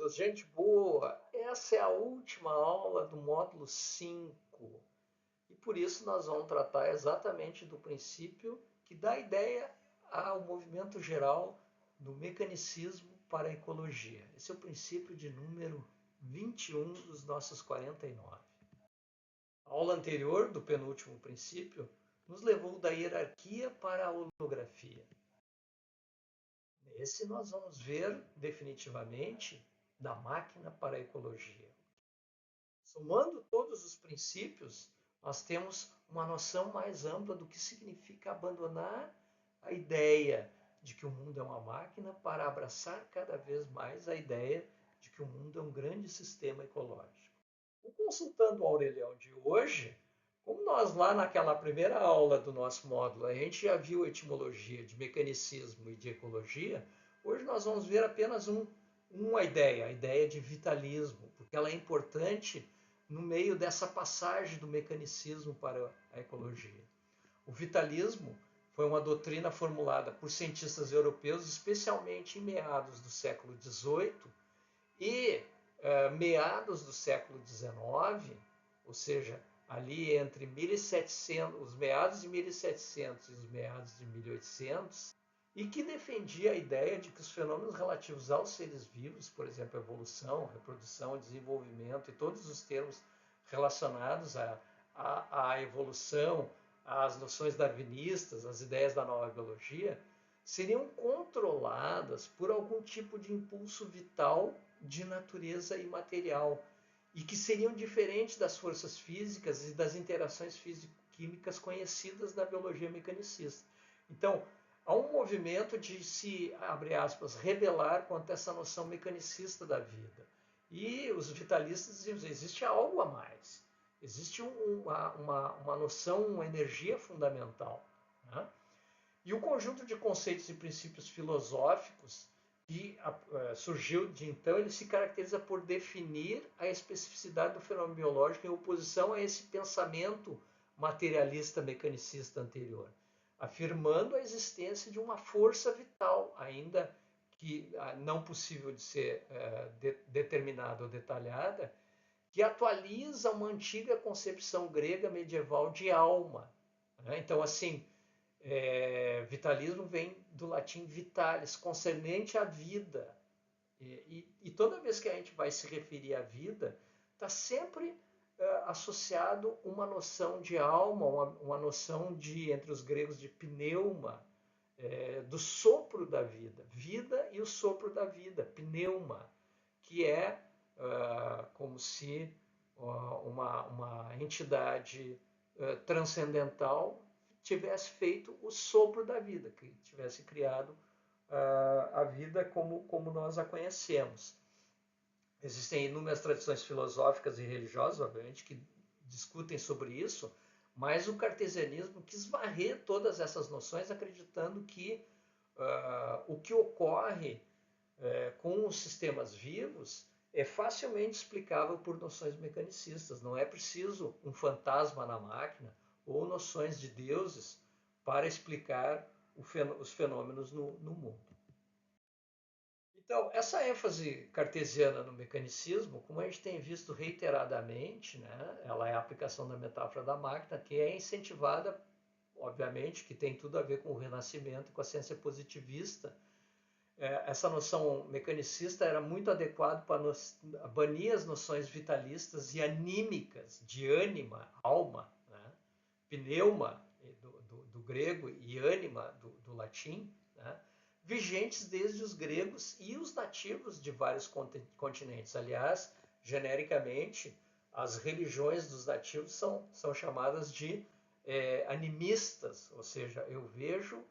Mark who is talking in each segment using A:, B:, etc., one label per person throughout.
A: queridos, gente boa, essa é a última aula do módulo 5 e por isso nós vamos tratar exatamente do princípio que dá ideia ao movimento geral do mecanicismo para a ecologia. Esse é o princípio de número 21 dos nossos 49. A aula anterior, do penúltimo princípio, nos levou da hierarquia para a holografia. Nesse nós vamos ver definitivamente da máquina para a ecologia. Somando todos os princípios, nós temos uma noção mais ampla do que significa abandonar a ideia de que o mundo é uma máquina para abraçar cada vez mais a ideia de que o mundo é um grande sistema ecológico. O Consultando o Aurelião de hoje, como nós lá naquela primeira aula do nosso módulo, a gente já viu a etimologia de mecanicismo e de ecologia, hoje nós vamos ver apenas uma ideia, a ideia de vitalismo, porque ela é importante no meio dessa passagem do mecanicismo para a ecologia. O vitalismo foi uma doutrina formulada por cientistas europeus, especialmente em meados do século XVIII e meados do século XIX, ou seja, ali entre 1700, os meados de 1700 e os meados de 1800, e que defendia a ideia de que os fenômenos relativos aos seres vivos, por exemplo, evolução, reprodução, desenvolvimento e todos os termos relacionados à evolução, às noções darwinistas, às ideias da nova biologia, seriam controladas por algum tipo de impulso vital de natureza imaterial e que seriam diferentes das forças físicas e das interações físico-químicas conhecidas da biologia mecanicista. Então, há um movimento de se, abre aspas, rebelar contra essa noção mecanicista da vida. E os vitalistas diziam, existe algo a mais, existe uma noção, uma energia fundamental. Né? E o conjunto de conceitos e princípios filosóficos que surgiu de então, ele se caracteriza por definir a especificidade do fenômeno biológico em oposição a esse pensamento materialista mecanicista anterior, afirmando a existência de uma força vital, ainda que não possível de ser determinada ou detalhada, que atualiza uma antiga concepção grega medieval de alma. Né? Então, assim, vitalismo vem do latim vitalis, concernente à vida. E toda vez que a gente vai se referir à vida, está sempre associado uma noção de alma, uma noção de, entre os gregos, de pneuma, do sopro da vida. Vida e o sopro da vida, pneuma, que é como se uma entidade transcendental tivesse feito o sopro da vida, que tivesse criado a vida como nós a conhecemos. Existem inúmeras tradições filosóficas e religiosas, obviamente, que discutem sobre isso, mas o cartesianismo quis varrer todas essas noções, acreditando que o que ocorre com os sistemas vivos é facilmente explicável por noções mecanicistas. Não é preciso um fantasma na máquina ou noções de deuses para explicar os fenômenos no mundo. Então, essa ênfase cartesiana no mecanicismo, como a gente tem visto reiteradamente, né, ela é a aplicação da metáfora da máquina, que é incentivada, obviamente, que tem tudo a ver com o Renascimento e com a ciência positivista. Essa noção mecanicista era muito adequada para banir as noções vitalistas e anímicas, de ânima, alma, né? Pneuma, do grego, e ânima, do latim, né? Vigentes desde os gregos e os nativos de vários continentes. Aliás, genericamente, as religiões dos nativos são chamadas de animistas, ou seja, eu vejo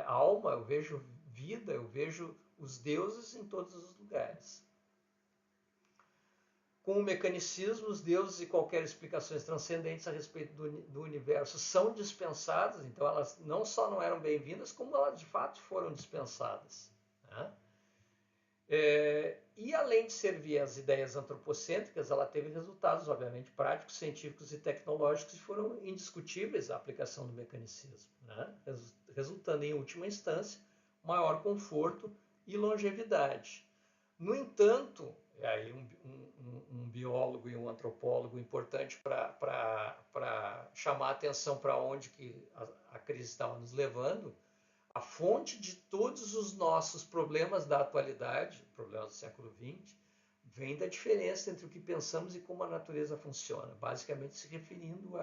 A: alma, eu vejo vida, eu vejo os deuses em todos os lugares. Com o mecanicismo, os deuses e qualquer explicações transcendentes a respeito do universo são dispensadas, então elas não só não eram bem-vindas, como elas de fato foram dispensadas. Né? E além de servir às ideias antropocêntricas, ela teve resultados, obviamente, práticos, científicos e tecnológicos que foram indiscutíveis à aplicação do mecanicismo, né? Resultando, em última instância, maior conforto e longevidade. No entanto, aí um biólogo e um antropólogo importante para chamar a atenção para onde que a crise estava nos levando, a fonte de todos os nossos problemas da atualidade, problemas do século XX, vem da diferença entre o que pensamos e como a natureza funciona, basicamente se referindo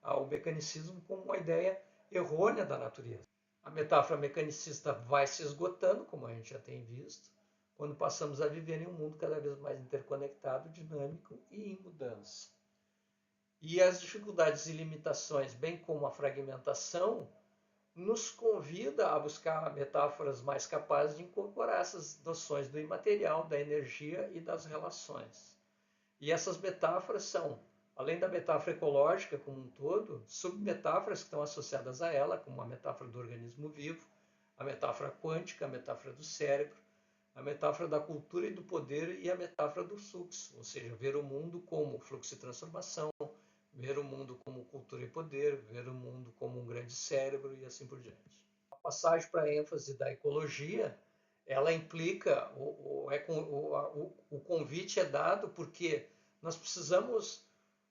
A: ao mecanicismo como uma ideia errônea da natureza. A metáfora mecanicista vai se esgotando, como a gente já tem visto, quando passamos a viver em um mundo cada vez mais interconectado, dinâmico e em mudança. E as dificuldades e limitações, bem como a fragmentação, nos convida a buscar metáforas mais capazes de incorporar essas noções do imaterial, da energia e das relações. E essas metáforas são, além da metáfora ecológica como um todo, submetáforas que estão associadas a ela, como a metáfora do organismo vivo, a metáfora quântica, a metáfora do cérebro, a metáfora da cultura e do poder e a metáfora do fluxo, ou seja, ver o mundo como fluxo e transformação, ver o mundo como cultura e poder, ver o mundo como um grande cérebro e assim por diante. A passagem para a ênfase da ecologia, ela implica, o convite é dado porque nós precisamos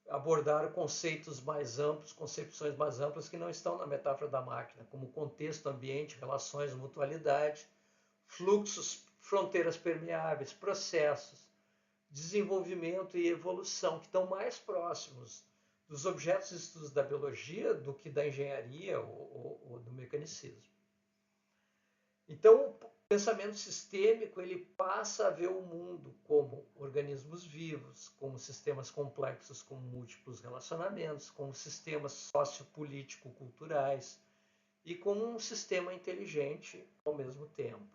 A: abordar conceitos mais amplos, concepções mais amplas que não estão na metáfora da máquina, como contexto, ambiente, relações, mutualidade, fluxos, fronteiras permeáveis, processos, desenvolvimento e evolução, que estão mais próximos dos objetos de estudos da biologia do que da engenharia ou do mecanicismo. Então, o pensamento sistêmico ele passa a ver o mundo como organismos vivos, como sistemas complexos com múltiplos relacionamentos, como sistemas sociopolítico-culturais e como um sistema inteligente ao mesmo tempo.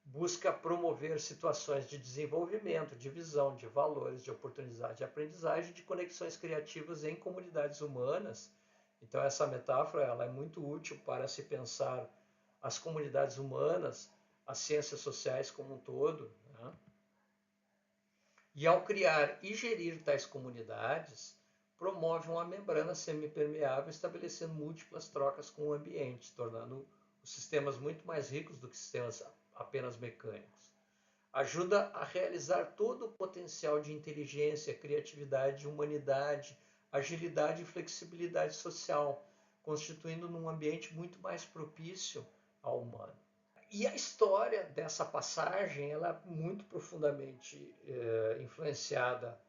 A: Busca promover situações de desenvolvimento, de visão, de valores, de oportunidade de aprendizagem, de conexões criativas em comunidades humanas. Então essa metáfora ela é muito útil para se pensar as comunidades humanas, as ciências sociais como um todo. Né? E ao criar e gerir tais comunidades, promove uma membrana semipermeável, estabelecendo múltiplas trocas com o ambiente, tornando os sistemas muito mais ricos do que sistemas apenas mecânicos. Ajuda a realizar todo o potencial de inteligência, criatividade, humanidade, agilidade e flexibilidade social, constituindo um ambiente muito mais propício ao humano. E a história dessa passagem ela é muito profundamente influenciada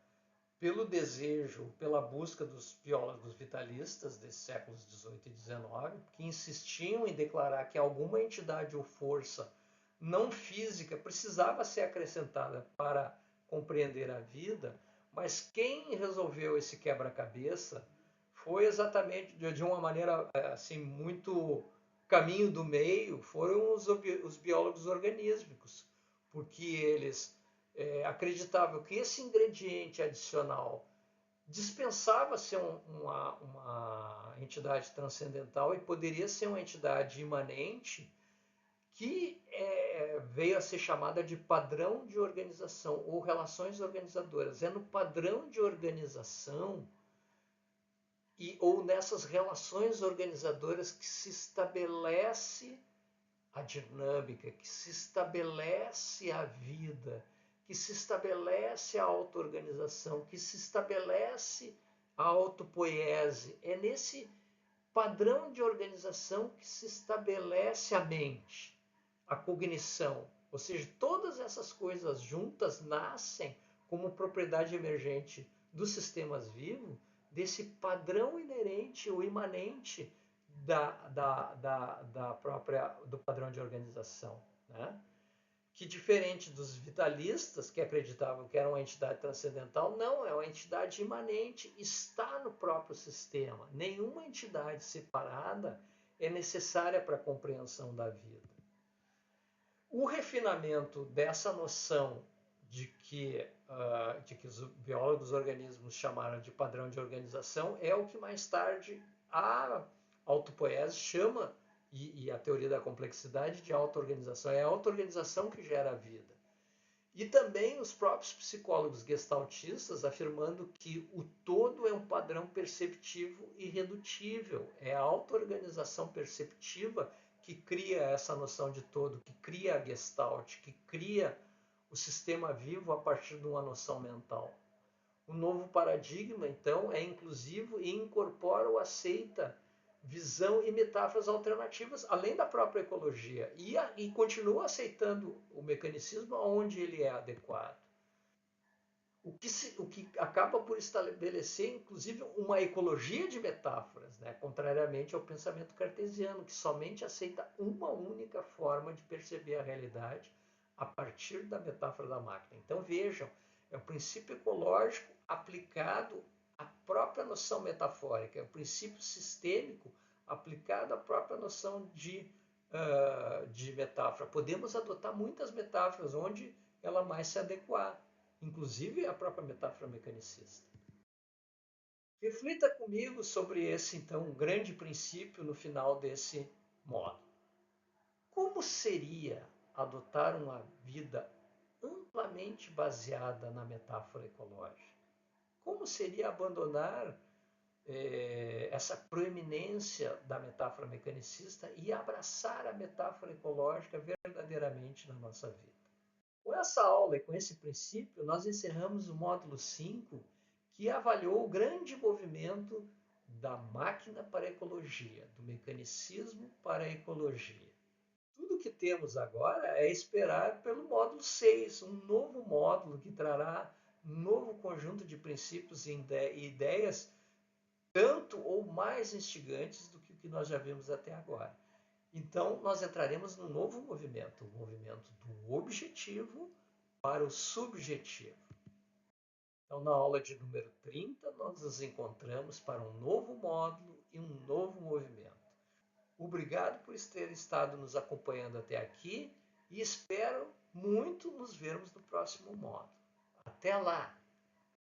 A: pelo desejo, pela busca dos biólogos vitalistas desses séculos XVIII e XIX, que insistiam em declarar que alguma entidade ou força não física precisava ser acrescentada para compreender a vida, mas quem resolveu esse quebra-cabeça foi exatamente de uma maneira assim muito caminho do meio, foram os biólogos organísmicos, porque eles acreditavam que esse ingrediente adicional dispensava ser uma entidade transcendental e poderia ser uma entidade imanente que veio a ser chamada de padrão de organização ou relações organizadoras. É no padrão de organização ou nessas relações organizadoras que se estabelece a dinâmica, que se estabelece a vida, que se estabelece a auto-organização, que se estabelece a autopoiese. É nesse padrão de organização que se estabelece a mente, a cognição. Ou seja, todas essas coisas juntas nascem como propriedade emergente dos sistemas vivos, desse padrão inerente ou imanente do padrão de organização. Né? Que diferente dos vitalistas, que acreditavam que era uma entidade transcendental, não, é uma entidade imanente, está no próprio sistema. Nenhuma entidade separada é necessária para a compreensão da vida. O refinamento dessa noção de que os biólogos dos organismos chamaram de padrão de organização é o que mais tarde a autopoiese chama, e a teoria da complexidade, de auto-organização. É a auto-organização que gera a vida. E também os próprios psicólogos gestaltistas afirmando que o todo é um padrão perceptivo irredutível. É a auto-organização perceptiva que cria essa noção de todo, que cria a gestalt, que cria o sistema vivo a partir de uma noção mental. O novo paradigma, então, é inclusivo e incorpora ou aceita visão e metáforas alternativas, além da própria ecologia, e continua aceitando o mecanicismo onde ele é adequado. O que acaba por estabelecer, inclusive, uma ecologia de metáforas, né? Contrariamente ao pensamento cartesiano, que somente aceita uma única forma de perceber a realidade a partir da metáfora da máquina. Então, vejam, é o princípio ecológico aplicado à própria noção metafórica, é o princípio sistêmico aplicado à própria noção de metáfora. Podemos adotar muitas metáforas onde ela mais se adequar, inclusive a própria metáfora mecanicista. Reflita comigo sobre esse, então, grande princípio no final desse módulo. Como seria adotar uma vida amplamente baseada na metáfora ecológica? Como seria abandonar essa proeminência da metáfora mecanicista e abraçar a metáfora ecológica verdadeiramente na nossa vida? Com essa aula e com esse princípio, nós encerramos o módulo 5, que avaliou o grande movimento da máquina para a ecologia, do mecanicismo para a ecologia. Tudo que temos agora é esperar pelo módulo 6, um novo módulo que trará um novo conjunto de princípios e ideias tanto ou mais instigantes do que o que nós já vimos até agora. Então, nós entraremos num novo movimento, o movimento do objetivo para o subjetivo. Então, na aula de número 30, nós nos encontramos para um novo módulo e um novo movimento. Obrigado por ter estado nos acompanhando até aqui e espero muito nos vermos no próximo módulo. Até lá!